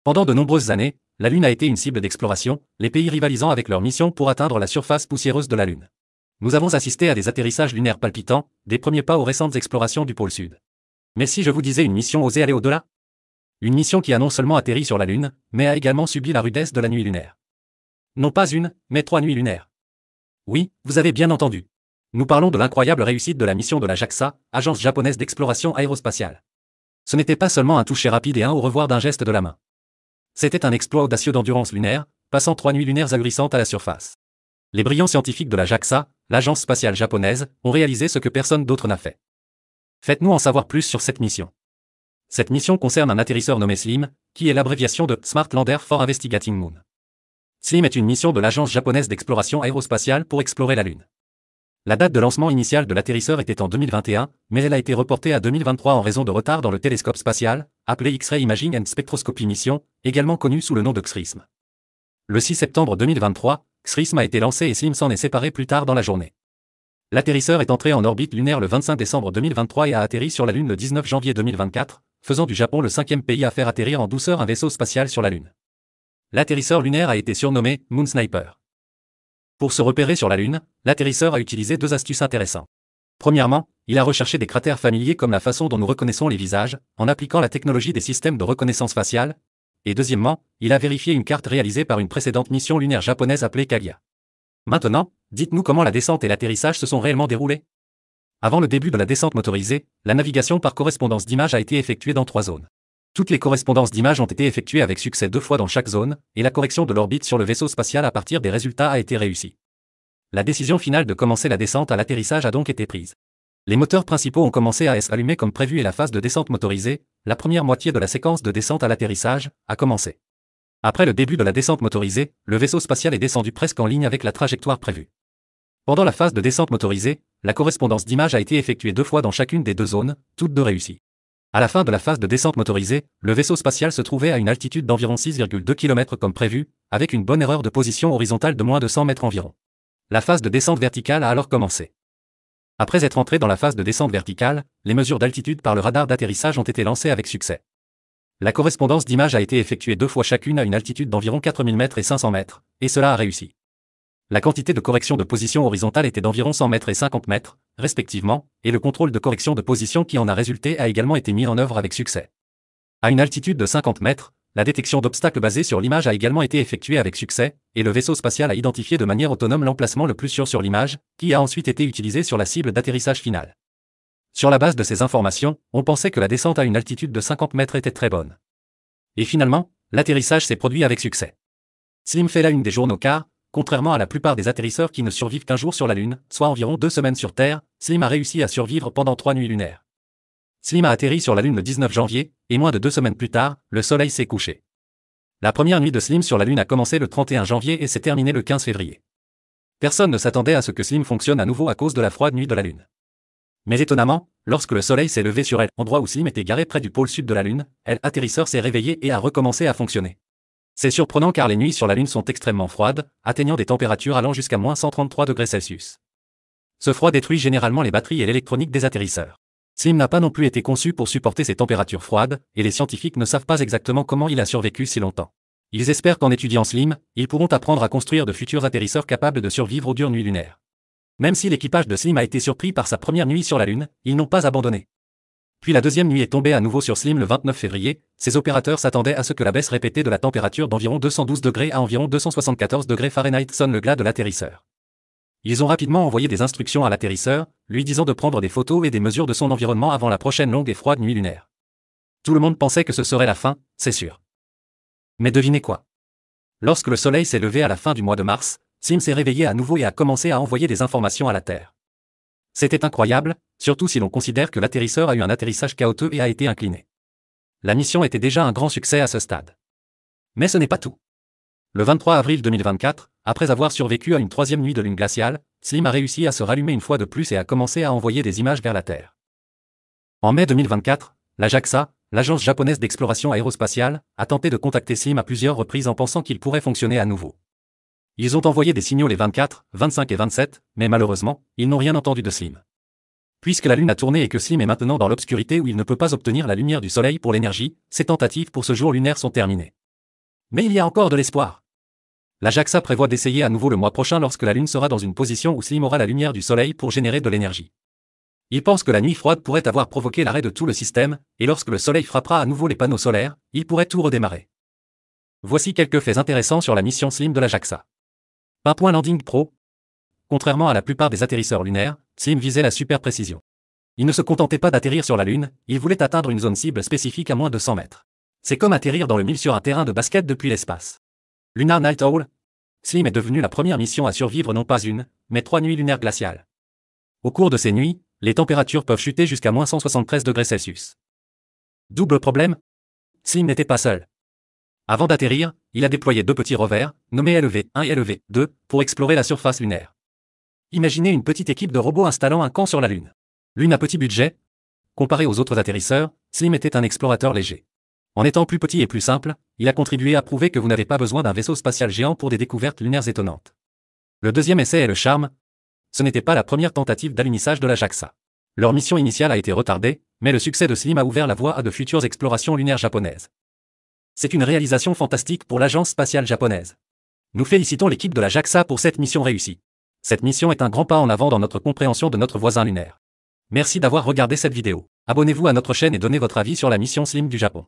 Pendant de nombreuses années, la Lune a été une cible d'exploration, les pays rivalisant avec leur mission pour atteindre la surface poussiéreuse de la Lune. Nous avons assisté à des atterrissages lunaires palpitants, des premiers pas aux récentes explorations du pôle Sud. Mais si je vous disais une mission osée aller au-delà? Une mission qui a non seulement atterri sur la Lune, mais a également subi la rudesse de la nuit lunaire. Non pas une, mais 3 nuits lunaires. Oui, vous avez bien entendu. Nous parlons de l'incroyable réussite de la mission de la JAXA, agence japonaise d'exploration aérospatiale. Ce n'était pas seulement un toucher rapide et un au revoir d'un geste de la main. C'était un exploit audacieux d'endurance lunaire, passant 3 nuits lunaires ahurissantes à la surface. Les brillants scientifiques de la JAXA, l'agence spatiale japonaise, ont réalisé ce que personne d'autre n'a fait. Faites-nous en savoir plus sur cette mission. Cette mission concerne un atterrisseur nommé SLIM, qui est l'abréviation de Smart Lander for Investigating Moon. SLIM est une mission de l'agence japonaise d'exploration aérospatiale pour explorer la Lune. La date de lancement initiale de l'atterrisseur était en 2021, mais elle a été reportée à 2023 en raison de retard dans le télescope spatial, appelé X-Ray Imaging and Spectroscopy Mission, également connu sous le nom de XRISM. Le 6 septembre 2023, XRISM a été lancé et SLIM s'en est séparé plus tard dans la journée. L'atterrisseur est entré en orbite lunaire le 25 décembre 2023 et a atterri sur la Lune le 19 janvier 2024, faisant du Japon le 5e pays à faire atterrir en douceur un vaisseau spatial sur la Lune. L'atterrisseur lunaire a été surnommé Moon Sniper. Pour se repérer sur la Lune, l'atterrisseur a utilisé 2 astuces intéressantes. Premièrement, il a recherché des cratères familiers comme la façon dont nous reconnaissons les visages, en appliquant la technologie des systèmes de reconnaissance faciale. Et deuxièmement, il a vérifié une carte réalisée par une précédente mission lunaire japonaise appelée Kaguya. Maintenant, dites-nous comment la descente et l'atterrissage se sont réellement déroulés. Avant le début de la descente motorisée, la navigation par correspondance d'images a été effectuée dans 3 zones. Toutes les correspondances d'images ont été effectuées avec succès 2 fois dans chaque zone, et la correction de l'orbite sur le vaisseau spatial à partir des résultats a été réussie. La décision finale de commencer la descente à l'atterrissage a donc été prise. Les moteurs principaux ont commencé à s'allumer comme prévu et la phase de descente motorisée, la première moitié de la séquence de descente à l'atterrissage, a commencé. Après le début de la descente motorisée, le vaisseau spatial est descendu presque en ligne avec la trajectoire prévue. Pendant la phase de descente motorisée, la correspondance d'images a été effectuée 2 fois dans chacune des 2 zones, toutes 2 réussies. À la fin de la phase de descente motorisée, le vaisseau spatial se trouvait à une altitude d'environ 6,2 km comme prévu, avec une bonne erreur de position horizontale de moins de 100 mètres environ. La phase de descente verticale a alors commencé. Après être entré dans la phase de descente verticale, les mesures d'altitude par le radar d'atterrissage ont été lancées avec succès. La correspondance d'images a été effectuée 2 fois chacune à une altitude d'environ 4000 mètres et 500 mètres, et cela a réussi. La quantité de correction de position horizontale était d'environ 100 mètres et 50 mètres, respectivement, et le contrôle de correction de position qui en a résulté a également été mis en œuvre avec succès. À une altitude de 50 mètres, la détection d'obstacles basée sur l'image a également été effectuée avec succès, et le vaisseau spatial a identifié de manière autonome l'emplacement le plus sûr sur l'image, qui a ensuite été utilisé sur la cible d'atterrissage finale. Sur la base de ces informations, on pensait que la descente à une altitude de 50 mètres était très bonne. Et finalement, l'atterrissage s'est produit avec succès. SLIM fait la une des journaux car, contrairement à la plupart des atterrisseurs qui ne survivent qu'un jour sur la Lune, soit environ 2 semaines sur Terre, SLIM a réussi à survivre pendant 3 nuits lunaires. SLIM a atterri sur la Lune le 19 janvier, et moins de 2 semaines plus tard, le Soleil s'est couché. La première nuit de SLIM sur la Lune a commencé le 31 janvier et s'est terminée le 15 février. Personne ne s'attendait à ce que SLIM fonctionne à nouveau à cause de la froide nuit de la Lune. Mais étonnamment, lorsque le Soleil s'est levé sur elle, endroit où SLIM était garé près du pôle sud de la Lune, l'atterrisseur s'est réveillé et a recommencé à fonctionner. C'est surprenant car les nuits sur la Lune sont extrêmement froides, atteignant des températures allant jusqu'à moins 133 degrés Celsius. Ce froid détruit généralement les batteries et l'électronique des atterrisseurs. SLIM n'a pas non plus été conçu pour supporter ces températures froides, et les scientifiques ne savent pas exactement comment il a survécu si longtemps. Ils espèrent qu'en étudiant SLIM, ils pourront apprendre à construire de futurs atterrisseurs capables de survivre aux dures nuits lunaires. Même si l'équipage de SLIM a été surpris par sa première nuit sur la Lune, ils n'ont pas abandonné. Puis la deuxième nuit est tombée à nouveau sur SLIM le 29 février, ses opérateurs s'attendaient à ce que la baisse répétée de la température d'environ 212 degrés à environ 274 degrés Fahrenheit sonne le glas de l'atterrisseur. Ils ont rapidement envoyé des instructions à l'atterrisseur, lui disant de prendre des photos et des mesures de son environnement avant la prochaine longue et froide nuit lunaire. Tout le monde pensait que ce serait la fin, c'est sûr. Mais devinez quoi? Lorsque le Soleil s'est levé à la fin du mois de mars, SLIM s'est réveillé à nouveau et a commencé à envoyer des informations à la Terre. C'était incroyable, surtout si l'on considère que l'atterrisseur a eu un atterrissage chaotique et a été incliné. La mission était déjà un grand succès à ce stade. Mais ce n'est pas tout. Le 23 avril 2024, après avoir survécu à une 3e nuit de lune glaciale, SLIM a réussi à se rallumer une fois de plus et a commencé à envoyer des images vers la Terre. En mai 2024, la JAXA, l'agence japonaise d'exploration aérospatiale, a tenté de contacter SLIM à plusieurs reprises en pensant qu'il pourrait fonctionner à nouveau. Ils ont envoyé des signaux les 24, 25 et 27, mais malheureusement, ils n'ont rien entendu de SLIM. Puisque la Lune a tourné et que SLIM est maintenant dans l'obscurité où il ne peut pas obtenir la lumière du Soleil pour l'énergie, ses tentatives pour ce jour lunaire sont terminées. Mais il y a encore de l'espoir. La JAXA prévoit d'essayer à nouveau le mois prochain lorsque la Lune sera dans une position où Slim aura la lumière du Soleil pour générer de l'énergie. Il pense que la nuit froide pourrait avoir provoqué l'arrêt de tout le système, et lorsque le Soleil frappera à nouveau les panneaux solaires, il pourrait tout redémarrer. Voici quelques faits intéressants sur la mission Slim de la JAXA. Point Landing Pro. Contrairement à la plupart des atterrisseurs lunaires, Slim visait la super précision. Il ne se contentait pas d'atterrir sur la Lune, il voulait atteindre une zone cible spécifique à moins de 100 mètres. C'est comme atterrir dans le mille sur un terrain de basket depuis l'espace. Lunar Night Owl. Slim est devenue la première mission à survivre non pas une, mais 3 nuits lunaires glaciales. Au cours de ces nuits, les températures peuvent chuter jusqu'à moins 173 degrés Celsius. Double problème. Slim n'était pas seul. Avant d'atterrir, il a déployé 2 petits rovers, nommés LEV-1 et LEV-2, pour explorer la surface lunaire. Imaginez une petite équipe de robots installant un camp sur la Lune. Lune à petit budget. Comparé aux autres atterrisseurs, Slim était un explorateur léger. En étant plus petit et plus simple, il a contribué à prouver que vous n'avez pas besoin d'un vaisseau spatial géant pour des découvertes lunaires étonnantes. Le deuxième essai est le charme. Ce n'était pas la première tentative d'alunissage de la JAXA. Leur mission initiale a été retardée, mais le succès de Slim a ouvert la voie à de futures explorations lunaires japonaises. C'est une réalisation fantastique pour l'agence spatiale japonaise. Nous félicitons l'équipe de la JAXA pour cette mission réussie. Cette mission est un grand pas en avant dans notre compréhension de notre voisin lunaire. Merci d'avoir regardé cette vidéo. Abonnez-vous à notre chaîne et donnez votre avis sur la mission Slim du Japon.